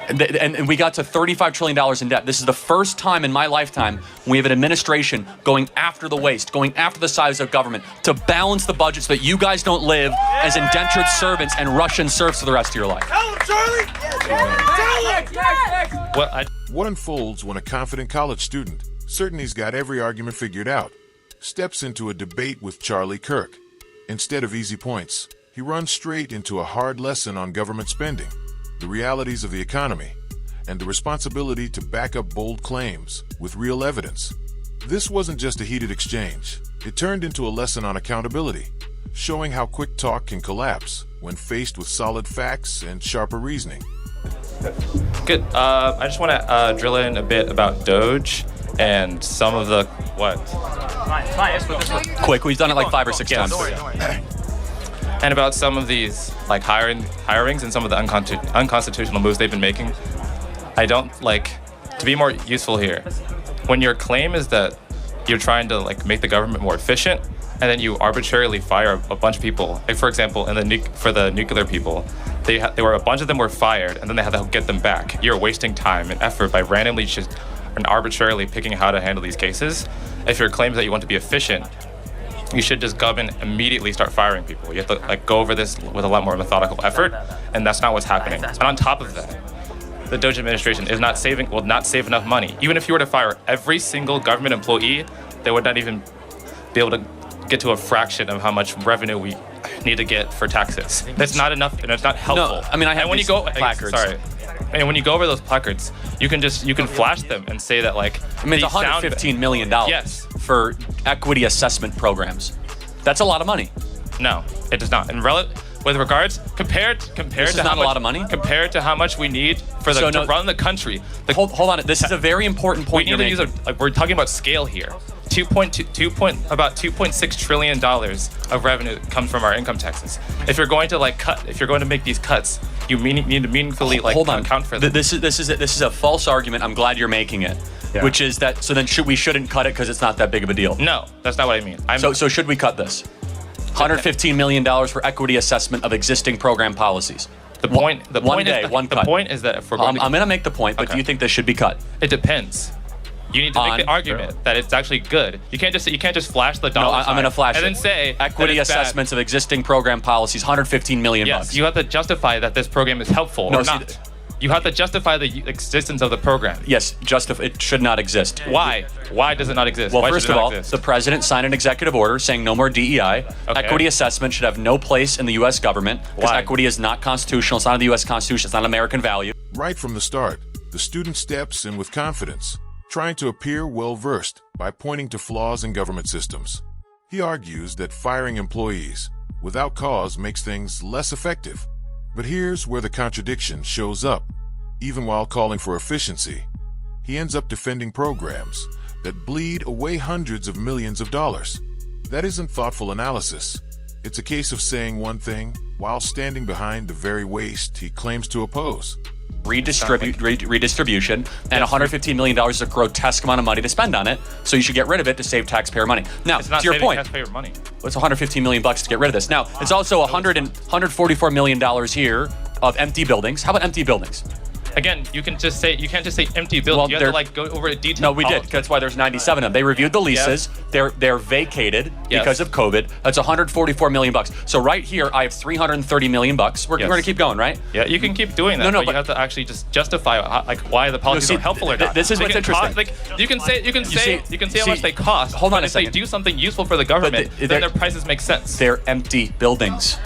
And we got to $35 trillion in debt. This is the first time in my lifetime we have an administration going after the waste, going after the size of government to balance the budget so that you guys don't live as indentured servants and Russian serfs for the rest of your life. Tell him, Charlie! Tell him! What unfolds when a confident college student, certain he's got every argument figured out, steps into a debate with Charlie Kirk? Instead of easy points, he runs straight into a hard lesson on government spending, the realities of the economy, and the responsibility to back up bold claims with real evidence. This wasn't just a heated exchange. It turned into a lesson on accountability, showing how quick talk can collapse when faced with solid facts and sharper reasoning. Good. I just want to drill in a bit about Doge and some of the Quick, we've done it like 5 or 6 times. And about some of these like hirings and some of the unconstitutional moves they've been making. I don't like to be more useful here. When your claim is that you're trying to like make the government more efficient, and then you arbitrarily fire a bunch of people. Like for example, for the nuclear people, they were a bunch of them were fired, and then they had to get them back. You're wasting time and effort by randomly just and arbitrarily picking how to handle these cases. If your claim is that you want to be efficient, you should just government immediately start firing people. You have to like go over this with a lot more methodical effort, and that's not what's happening. And on top of that, the Doge administration is not save enough money. Even if you were to fire every single government employee, they would not even be able to get to a fraction of how much revenue we need to get for taxes. That's not enough, and it's not helpful. No, I mean, I have and when these you go, placards. Sorry. And when you go over those placards, you can flash them and say that like. I mean, it's $115 million yes. for equity assessment programs. That's a lot of money. No, it does not. And with regards, compared This to is how not much, a lot of money? Compared to how much we need for to run the country. Hold on. This is a very important point We need to use we're talking about scale here. About $2.6 trillion of revenue comes from our income taxes. If you're going to make these cuts, you need to meaningfully account for them. This is a false argument. I'm glad you're making it, which is that. So then we shouldn't cut it because it's not that big of a deal. No, that's not what I mean. So should we cut this? $115 million for equity assessment of existing program policies. The point cut. The point is that if we're going I'm going to make the point, but do you think this should be cut? It depends. You need to make the argument that it's actually good. You can't just flash the dollar sign. I'm going to flash and it. then say equity assessments of existing program policies, $115 million. Yes, you have to justify that this program is helpful or not. You have to justify the existence of the program. Yes, it should not exist. Why? Why does it not exist? Well, Why first of all, the president signed an executive order saying no more DEI. Okay. Equity assessment should have no place in the U.S. government because equity is not constitutional. It's not in the U.S. Constitution. It's not an American value. Right from the start, the student steps in with confidence, trying to appear well-versed by pointing to flaws in government systems. He argues that firing employees without cause makes things less effective. But here's where the contradiction shows up. Even while calling for efficiency, he ends up defending programs that bleed away hundreds of millions of dollars. That isn't thoughtful analysis. It's a case of saying one thing while standing behind the very waste he claims to oppose. Redistribution, and $115 million is a grotesque amount of money to spend on it, so you should get rid of it to save taxpayer money. Now, it's not to your point, taxpayer money. It's $115 million to get rid of this. Now, it's also $144 million here of empty buildings. How about empty buildings? Again, you can't just say empty buildings. You have to go over a detailed No, we did. That's why there's 97 of them. They reviewed the leases. Yes. They're vacated because of COVID. That's $144 million. So right here, I have $330 million. We're going to keep going, right? Yeah, you can keep doing that. But you have to actually just justify why the policies are helpful or not. This is what's interesting. You can say how much they cost. Hold on a second. If they do something useful for the government, then their prices make sense. They're empty buildings.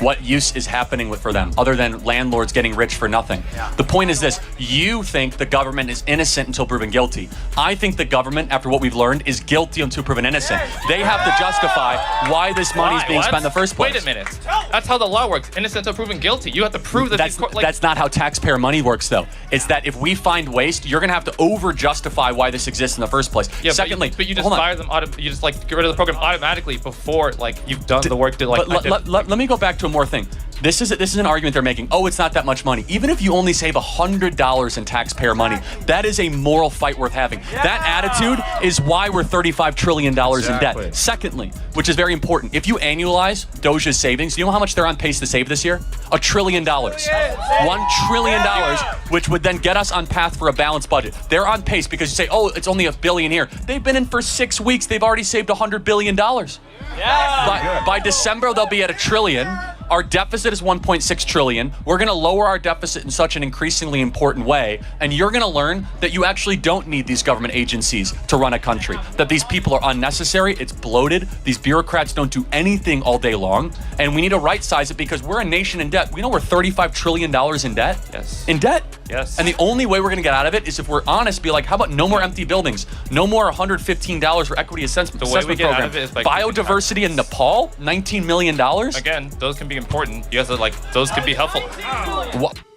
What use is happening for them other than landlords getting rich for nothing? The point is this: you think the government is innocent until proven guilty. I think the government, after what we've learned, is guilty until proven innocent. They have to justify why this money is being spent in the first place. Wait a minute. That's how the law works. Innocent until proven guilty. You have to prove that. That's not how taxpayer money works, though. It's that if we find waste, you're going to have to over-justify why this exists in the first place. Yeah, secondly, but you just fire them. You just get rid of the program automatically before you've done the work to Let me go back to one more thing. This is an argument they're making. Oh, it's not that much money. Even if you only save $100 in taxpayer money, that is a moral fight worth having. That attitude is why we're $35 trillion in debt. Secondly, which is very important, if you annualize Doge's savings, you know how much they're on pace to save this year? $1 trillion. $1 trillion, which would then get us on path for a balanced budget. They're on pace because you say, oh, it's only $1 billion here. They've been in for 6 weeks. They've already saved $100 billion. By December, they'll be at $1 trillion. Our deficit is $1.6 trillion. We're going to lower our deficit in such an increasingly important way, and you're going to learn that you actually don't need these government agencies to run a country, that these people are unnecessary, it's bloated, these bureaucrats don't do anything all day long, and we need to right-size it because we're a nation in debt. We know we're $35 trillion in debt. Yes. In debt. Yes. And the only way we're going to get out of it is if we're honest, be like, how about no more empty buildings? No more $115 for equity assessment The way we get program. out of it is by Biodiversity in Nepal, $19 million. Again, those can be important. You have to those can be helpful.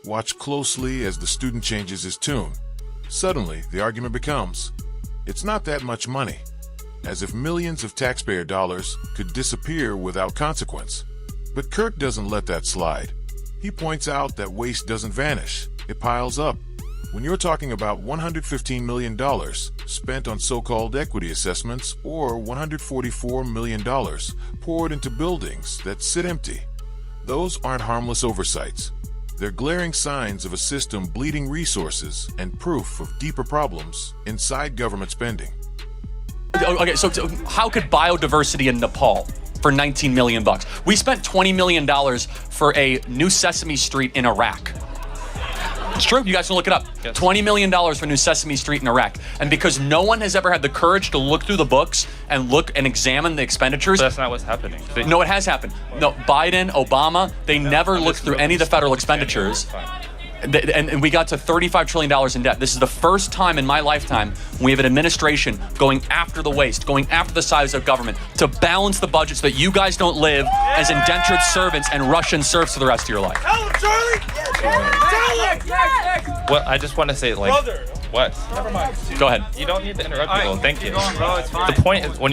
Watch closely as the student changes his tune. Suddenly, the argument becomes, it's not that much money, as if millions of taxpayer dollars could disappear without consequence. But Kirk doesn't let that slide. He points out that waste doesn't vanish, it piles up. When you're talking about $115 million spent on so-called equity assessments or $144 million poured into buildings that sit empty, those aren't harmless oversights. They're glaring signs of a system bleeding resources and proof of deeper problems inside government spending. Okay, so how could biodiversity in Nepal for $19 million? We spent $20 million for a new Sesame Street in Iraq. It's true. You guys can look it up. Yes. $20 million for New Sesame Street in Iraq. And because no one has ever had the courage to look through the books and look and examine the expenditures. But that's not what's happening. No, it has happened. No, Biden, Obama, they never looked through any of the federal expenditures. And we got to $35 trillion in debt. This is the first time in my lifetime we have an administration going after the waste, going after the size of government to balance the budget so that you guys don't live as indentured servants and Russian serfs for the rest of your life. Tell him, Charlie! Well, I just want to say, like, what? Never mind. Go ahead. You don't need to interrupt people. Thank you. Bro, it's fine. The point is, when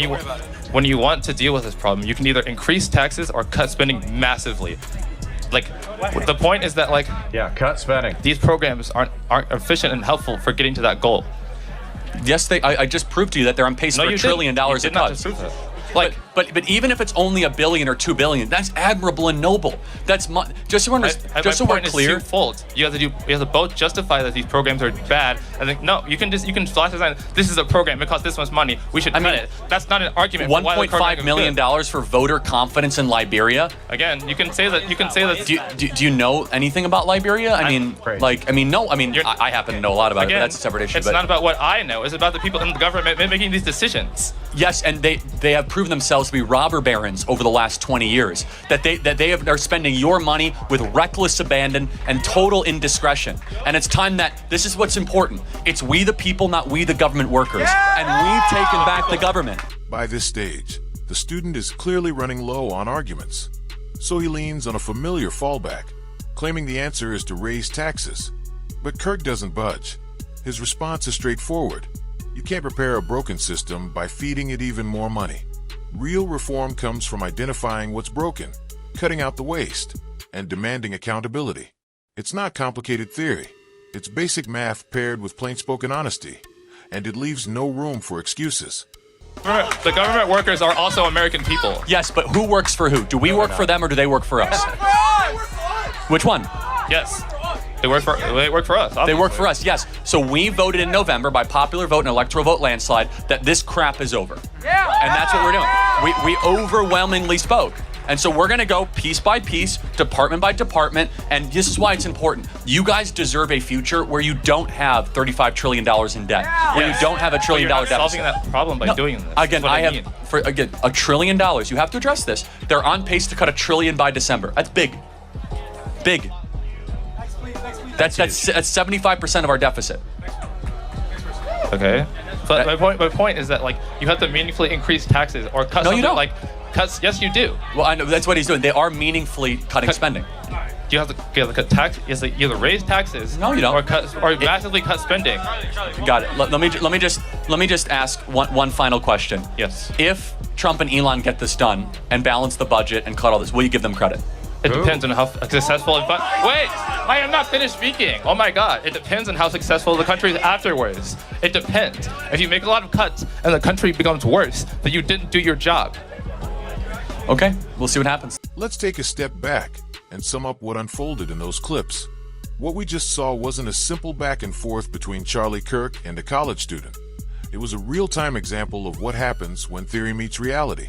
you want to deal with this problem, you can either increase taxes or cut spending massively. Like, the point is that, like, cut spending. these programs aren't efficient and helpful for getting to that goal. Yes, I just proved to you that they're on pace for $1 trillion You in did not cuts. just prove that. But even if it's only $1 billion or $2 billion, that's admirable and noble. That's just so we're clear. Is twofold. You have to both justify that these programs are bad, and then no, you can flash the sign. This is a program. It costs this much money. We should cut it. That's not an argument. For why the program $1.5 million for voter confidence in Liberia. Again, you can say that. Do you know anything about Liberia? I happen to know a lot about it, but that's a separate issue. It's not about what I know. It's about the people in the government making these decisions. Yes, and they have proven themselves to be robber barons over the last 20 years. They're spending your money with reckless abandon and total indiscretion. And it's time that this is what's important. It's we the people, not we the government workers. And we've taken back the government. By this stage, the student is clearly running low on arguments. So he leans on a familiar fallback, claiming the answer is to raise taxes. But Kirk doesn't budge. His response is straightforward. You can't repair a broken system by feeding it even more money. Real reform comes from identifying what's broken, cutting out the waste, and demanding accountability. It's not complicated theory. It's basic math paired with plain-spoken honesty, and it leaves no room for excuses. The government workers are also American people. Yes, but who works for who? Do we work for them or do they work for us? Which one? Yes. They work for us. Obviously. They work for us, yes. So we voted in November by popular vote and electoral vote landslide that this crap is over. Yeah. And that's what we're doing. We overwhelmingly spoke. And so we're going to go piece by piece, department by department, and this is why it's important. You guys deserve a future where you don't have $35 trillion in debt, where you don't have $1 trillion deficit. Solving that problem by doing this. Again, $1 trillion. You have to address this. They're on pace to cut $1 trillion by December. That's big. Big. That's 75% of our deficit. Okay. But my point is that, like, you have to meaningfully increase taxes or cut something like cuts. Yes, you do. Well, I know that's what he's doing. They are meaningfully cutting spending. You have to cut tax. You have to either raise taxes. No, you don't. Or massively cut spending. Got it. Let me just ask one final question. Yes. If Trump and Elon get this done and balance the budget and cut all this, will you give them credit? It depends on how successful. Wait, I am not finished speaking. Oh my God! It depends on how successful the country is afterwards. It depends. If you make a lot of cuts and the country becomes worse, then you didn't do your job. Okay, we'll see what happens. Let's take a step back and sum up what unfolded in those clips. What we just saw wasn't a simple back and forth between Charlie Kirk and a college student. It was a real-time example of what happens when theory meets reality.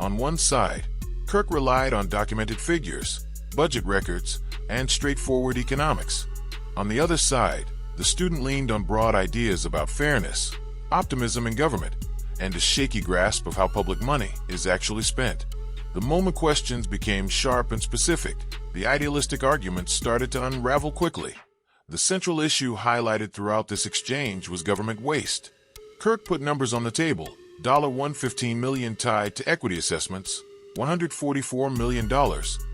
On one side, Kirk relied on documented figures, budget records, and straightforward economics. On the other side, the student leaned on broad ideas about fairness, optimism in government, and a shaky grasp of how public money is actually spent. The moment questions became sharp and specific, the idealistic arguments started to unravel quickly. The central issue highlighted throughout this exchange was government waste. Kirk put numbers on the table: $115 million tied to equity assessments, $144 million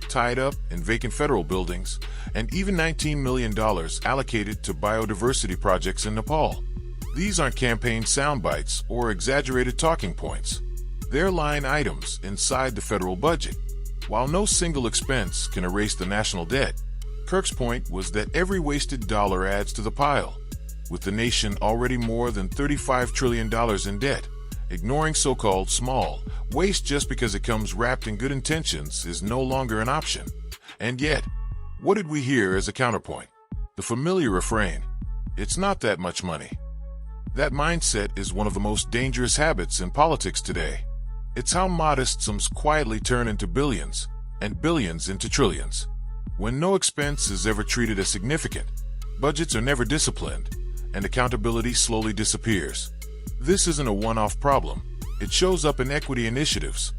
tied up in vacant federal buildings, and even $19 million allocated to biodiversity projects in Nepal. These aren't campaign sound bites or exaggerated talking points. They're line items inside the federal budget. While no single expense can erase the national debt, Kirk's point was that every wasted dollar adds to the pile. With the nation already more than $35 trillion in debt, ignoring so-called small waste just because it comes wrapped in good intentions is no longer an option. And yet, what did we hear as a counterpoint? The familiar refrain: "It's not that much money." That mindset is one of the most dangerous habits in politics today. It's how modest sums quietly turn into billions, and billions into trillions. When no expense is ever treated as significant, budgets are never disciplined, and accountability slowly disappears. This isn't a one-off problem. It shows up in equity initiatives,